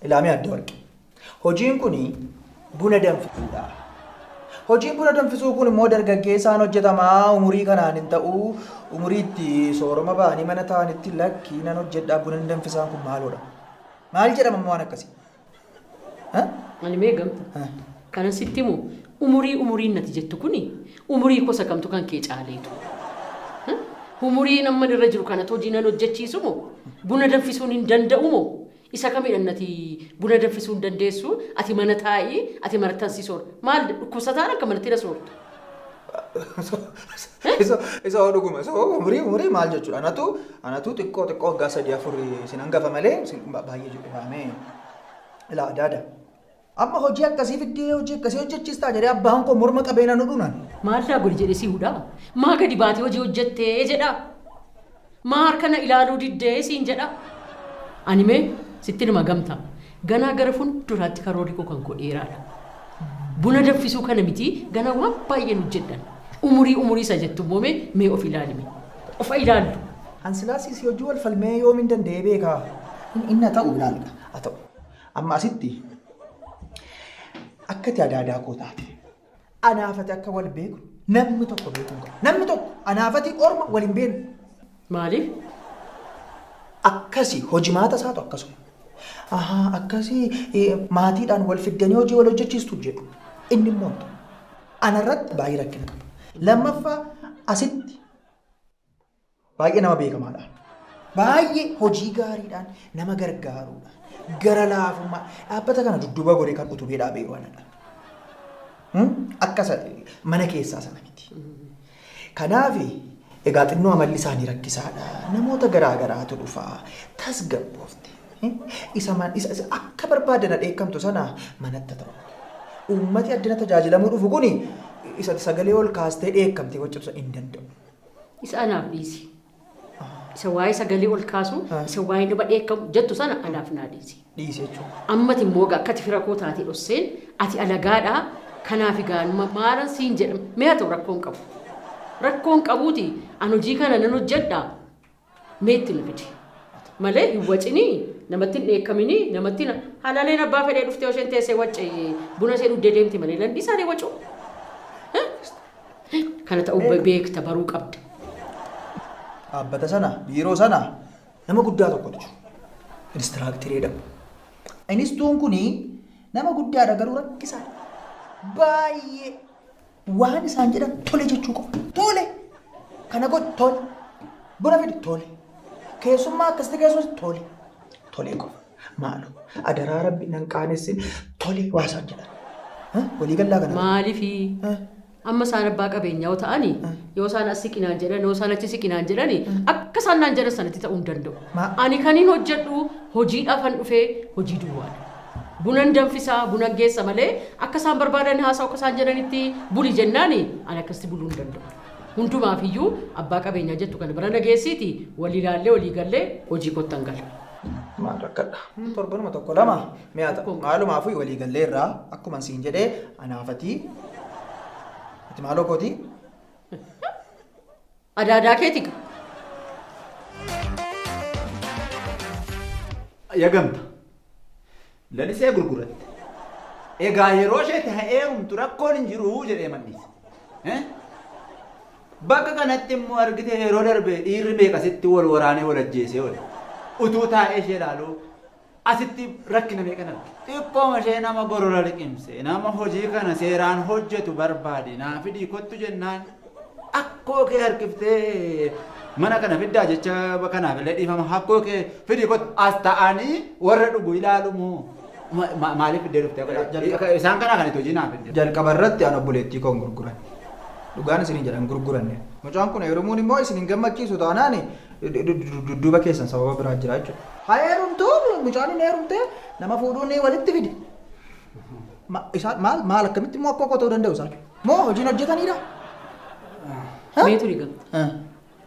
ilaamee adda warqi. Hojiin kuni buna danfisuudha. Hojiin buna danfisuu kun immoo dargaggeessaan hojjetamaa umurii kanaan hin ta'u umuriitti sooroma ba'anii mana ta'anitti lakkii nan hojjedhaa buna danfisaan kun maaloodha. Maal jedhama waan akkasii? Ani mee gamta. Kana sitti immoo umuriin nati jettu kuni umurii gosa kamtu kan kee caaleetu. Umurii namni irra jiru kana hojii nan hojjechiisu moo buna danfisuun hin danda'u moo isa kamidha nati buna danfisuun dandeessu ati mana taa'ii ati marattansi soor maal dhukkubsataan akka manatti na soortu. Isa dhuguma umurii maal jechuudha anatu xiqqoo waggaa 3-4 sin hangafa malee baay'ee jedhamee ilaa daada. Amma hojii akkasii fiddee hojii akkasii hojjechiistaa jedhee abbaan koo morma qabeena nu dhunan. Maal daa godhi jedhee si hudhaa? Maa gadi baatee hojii hojjettee jedhaa? Maa harkana ilaaluu diddee siin jedhaa? Ani mee sitti nima gamtaa. Ganaa gara fuulduraatti karoorri koo kan koo dheeraadha. Buna danfisuu kana miti ganaa waan baay'een hojjedhan. Umurii isa jettu immoo mee of ilaalime. Of ilaallu. Hansilaasiis hojii wal falmee yoom hin danda'e beekaa? Inni ta'u ilaaludha. Haa ta'u. Amma asitti akkati adaadaa koo taate anaafati akka wal beeku namni tokko beekuu qaba. Namni tokko anaafati orma wal hin beeknu. Maaliif? Akkasii hojimaata isaatu akkasuma. Akkasii maatiidhaan wal fiddanii hojii wal hojjechiistu jedhu. Inni immoo anarratti baay'ee rakkina qaba. Lammaffaa asitti baay'ee nama beekamaadha. Baay'ee hojii gaariidhaan nama gargaaruudha. Gara laafummaa dhaabbata kana dudduuba godhee kan utubee dhaabee waanadha. Akkasa mana keessaa sana miti. Kanaaf egaa xinnoo amalli isaanii rakkisaadha. Namoota garaagaraatu dhufaa tasgabboofte. Isa akka barbaadan dheekkamtu sana manatti ta'u. Uummati addana tajaajilamuu dhufu kuni isa sagalee ol kaastee dheekkamtee waccibsa hin danda'u. Isa anaaf dhiisi. Isa waa'ee sagalee ol kaasu isa waa'ee nama dheekkamu jettu sana anaaf naa dhiisi. Dhiisi jechuudha. Ammati immoo akkati fira koo taatee dhosseen ati alagaadhaa kanaaf gaanuma maalan siin jedhama mee haa ta'u rakkoon qabu. Rakkoon qabuuti an hojii kana nan hojjedhaa meetti nu fide. Malee hin wacinii namatti hin dheekkaminii namatti halaaleen abbaa fedhee dhuftee isheen teessee waccee buna ishee dhuddee deemti malee landii isaanii wacuu. Kana ta'uu beekta baruu qabda. Dhaabbata sana biiroo sana nama guddaa tokkotu jiru. Inistiraaktirii jedhamu. Inistuun kuni nama guddaadha garuu rakkisaadha. Baay'ee waan isaan jedhan tole jechuu qaba. Tole. Kana godhi tole. Buna fidi tole. Keessummaa akkasitti keessumas tole. Tole qofa. Maaloo adaraa rabbi nan qaanessin tole waa isaan jedhan. Walii gallaa kana. Maaliifii? Amma isaan abbaa qabeenyaa yoo ta'ani yoo isaan as siqinaan jedhan yoo isaan achi siqinaan jedhani akka isaan naan jedhan sanatti ta'uu hin danda'u. Ani kaniin hojjedhu hojiidhaafan dhufee hojii duwwaadha. Bunan danfisaa buna geessa malee akka isaan barbaadan haasa'u akka isaan jedhanitti buli jennaani ani akkasitti buluu hin danda'u. Hundumaafiyyuu abbaa qabeenyaa jettu kana bira nageessiiti walii ilaallee walii gallee hojii kottan gala. Maal rakkadha? Torbanuma tokko lama mi'aata. Maalumaafuu walii gallee irraa akkuma siin jedhee anaafatii ati maaloo kooti? Adaadaa keeti qaba. Yagamta. Lalisee gurguratte. Egaa yeroo isheetti heerumtu rakkoon hin jiru jedhee madhiise. Bakka kanatti immoo argite yeroo darbe dhiirri meeqasitti wal waraanee wal ajjeesee oole. Utuu taa'ee ishee ilaaluu asitti rakkina meeqan arge. Xiqqooma ishee nama gorora liqimse nama hojii kana seeraan hojjetu barbaade naa fidii kottu jennaan akkoo kee harkiftee mana kana fiddaa jecha kanaaf illee dhiifama akkoo kee fidii kottu as ta'anii warra dhugu ilaalumoo maaliif fiddee dhuftee isaan kanaa kanatti hojii naa fidde. Jalqaba irratti aan obboleettii koo hin gurguran. Dhugaan isin jedhan gurguranne. Mucaan kun heerumuun immoo isin hin gammachiisu taanaan dudduuba keessan sababa biraa jira jechuudha. Haa heerumtuun mucaan hin heerumtee nama fuudhuun walitti fidi. Maal akkamitti immoo akkoo ta'uu danda'u isaan? Moo hojiin hojjetanidha? Mee turi gamta.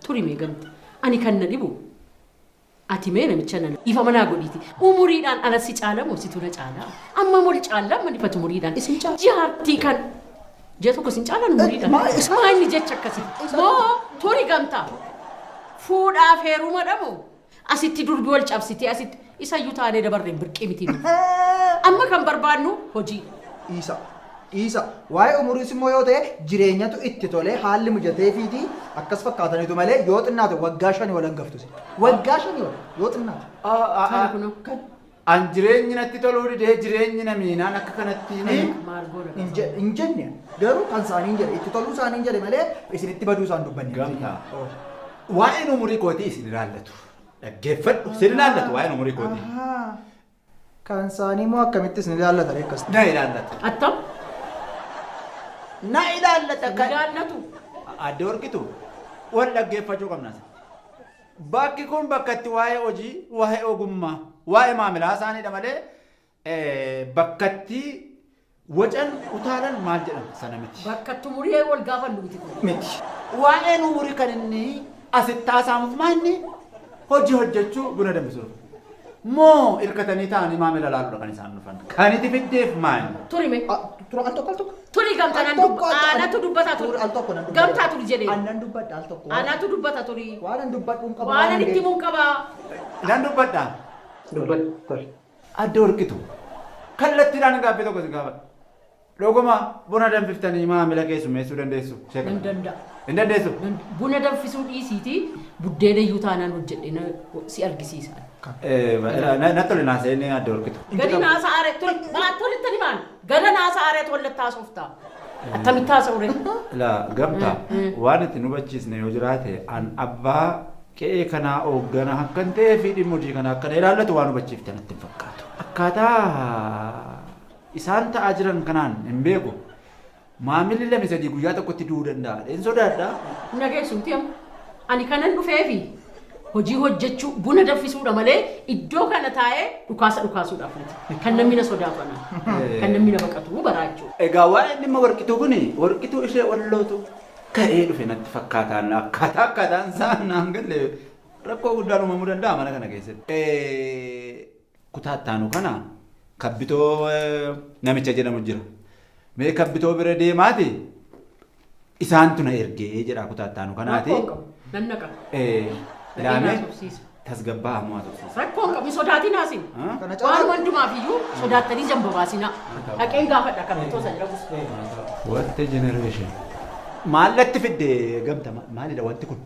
Turi mee gamta. Ani kan na dhibu. Ati mee namicha nana ifa manaa godhiiti. Umuriidhaan ala si caalamu situ na caalaa. Amma moli caalaa manifatu umuriidhaan. Isin caalaa. Jaartii kan. Jee tokko isin caalaan umuriidhaan. Maa inni jecha akkasii. Moo turi gamta. Fuudhaaf heeruma dhabu. asitti durbi wal cabsitee asitti isayyuu taanee dabarreen birqii miti. Amma kan barbaannu hojii. Isa waa'ee umuriis immoo yoo ta'e jireenyatu itti tolee haalli mijatee fiiti akkas fakkaataniitu malee yoo xinnaate waggaa 5 wal hangaftu waggaa 5 yoo xinnaate. An jireenyi natti toluu didee jireenyi namiinaan akka kanatti hin jenne garuu kan isaanii jedhe itti toluu isaanii jedhe malee isinitti baduu isaan dubbanne. Gamtaa waa'een umurii kootii isin ilaallatu dhaggeeffadhu isin ilaallatu waa'een umurii kootii. Kan isaanii immoo akkamitti isin ilaallata akkas. Na ilaallata. Attam. Na ilaallata kan ilaallatu. Adda horkitu wal dhaggeeffachuu qabna. Bakki kun bakka itti waa'ee hojii waa'ee ogummaa waa'ee maamilaa isaaniidha malee bakka itti wacan utaalan maal jedhama sana miti. Bakka itti umurii wal gaafannu miti. Waa'een umurii kan inni asitti haasa'amuuf maanni hojii hojjechuu buna danfisuuf. Moo hirkatanii ta'anii maamila laaluudha kan isaan dhufan. Kan itti fiddeef maali? Turime. Tura al tokko. Turi gamtaan aanatu dubbata turi. Al tokko nan dubbata. Gamtaa turi jedhee. Aannan dubbadha al tokko. Aanatu dubbata turi. Waan an dubbadhu hin qabu. Waan an itti mun qaba. Nan dubbadha. Dubbadha. Adda horkitu. Kallattiidhaan gaaffii tokko si gaafadha. Dhuguma buna danfiftanii maamila keessummeessuu dandeessu. Hin danda'a. Hin dandeessu. Buna danfisuu dhiisiiti buddeena iyyuu taanaan hojjedhe si argisiisa. Nattoli naasee inni adda horkitu. Gadi naasa aaree tolitti himaan gada naasa aaree tolletti haasoftaa. Attamitti haasa'u ree? Gamtaa waan itti nu hubachiisne yoo jiraate an abbaa qe'ee kanaa hoogganaa akkan ta'ee fi dhimma hojii kanaa akkana ilaallatu waan hubachiifte natti hin fakkaatu. Akkaataa isaan ta'aa jiran kanaan hin beeku. Maamilli 2-3 guyyaa tokkotti du'uu danda'a. Een sodaadhaa. Nageessumti amma ani kanan dhufeefi hojii hojjechuu buna danfisuudha malee iddoo kana taa'ee dhukaasuudhaaf miti. Kan namni na sodaatu ana. Kan namni na baqatu baraachuu. Egaa waa'een dhimma warqituu kuni warqituu ishee wallootu ka'ee dhufe natti fakkaataan akkaataan isaan naan galle rakkoo guddaan uumamuu danda'a mana kana keessatti. Kutaattaanu kana kabbitoo namicha jedhamu jira. Mee kabbitoo bira deemaati isaantu na ergee jedha kutaattaanu kanaati. Nannaqa. Ilaamee tasgabbaa hamoo haasofsiisa. Rakkoon qabu sodaatiin haasin. Waan hundumaaf iyyuu sodaattanii jambabaasinaa. Dhaqeen gaafadha kabbitoo sana jedhamus. What a generation. Maallatti fidde gamta maalidha wanti kun?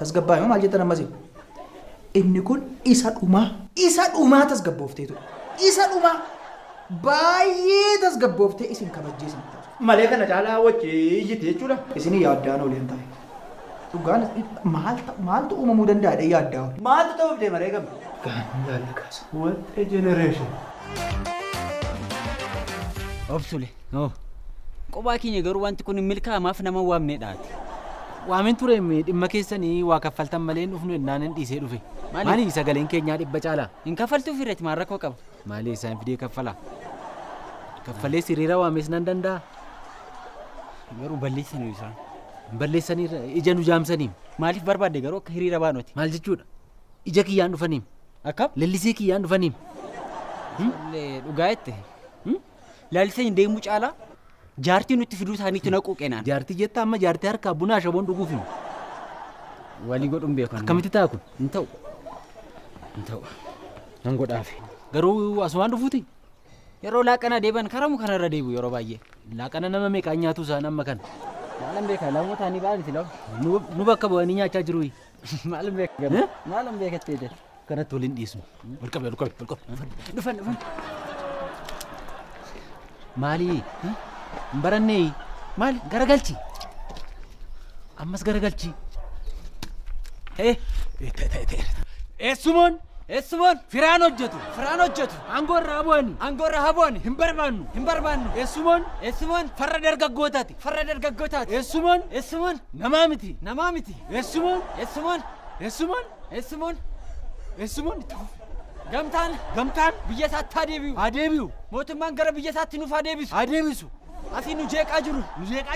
Tasgabbaa yoo maal jettan ammasii? Inni kun isa dhumaa tasgabboofteetu. Isa dhumaa baay'ee tasgabbooftee isin kabajjeesin. Malee kana caalaa wajji iyyite jechuudha. Isinii yaaddaan ooleen taa'e. Dhugaan maaltu uumamuu danda'a yaaddaa? Maaltu ta'uuf deema reegama? Gaanni kaasa. What a generation. Obsule. Kophaa keenya garuu wanti kun milkaa'amaaf nama waamneedhaati. Waamin ture dhimma keessanii waa kaffaltan malee dhufnu ennaan hin dhiisee dhufe. Maali sagaleen keenyaa dhibba caalaa? Hin kaffaltuuf irratti maal rakkoo qaba? Maali isaan fidee kaffala? Kaffalee siriira waamees nan danda'a. Garuu balleessanii isaan. Balleessanii ija nu jaamsaniim. Maaliif barbaadde garuu akka hiriira baanoti? Maal jechuudha? Ija kiyyaan dhufaniim. Akkam? Lallisee kiyyaan dhufaniim. Dhugaa jette. Lalisee hin deemuu caalaa? Jaartii nutti fiduu isaaniitu naquu qeenaan. Jaartii jetta amma jaartii harkaa bunaa shaboon dhuguuf himu. Walii godhuun beekan. Akkamitti ta'a kun? Hin ta'u. Nan godhaafe. Garuu asumaan dhufuuti. Yeroo laaqana deeban karamu kanarra deebu yeroo baay'ee. Laaqana nama meeqaan nyaatu isaan amma kana. Maalan beekaa lammota ani baaniti law. Nu bakka bu'anii nyaachaa jiru. Maalan beekaa. Maalan beekattee jedhe. Kanatti waliin dhiisnu. Wal qabe. Dhufan. Maali? Barannee maali garagalchi? Ammas garagalchi. Eessumoon firaan hojjetu. Aangoo irraa habooni. Hin barbaannu. Eessumoon farra dargaggootaati. Eessumoon namaa miti. Eessumoon gamtaan biyya isaatti haa deebi'u. Mootummaan gara biyya isaatti nuuf haa deebisu. Asii nu jeeqaa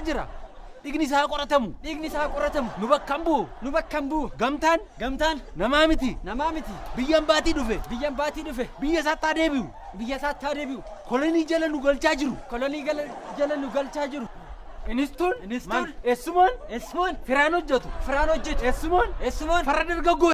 jira. Dhiigni isaa qoratamu. Nu bakka hin bu'u. Gamtaan namaa miti. Biyyaan baatii dhufe. Biyya isaatti haa deebi'u. Kolonii jala nu galchaa jiru. Inistuun eessumoon firaan hojjetu. Eessumoon farra dargaggoo.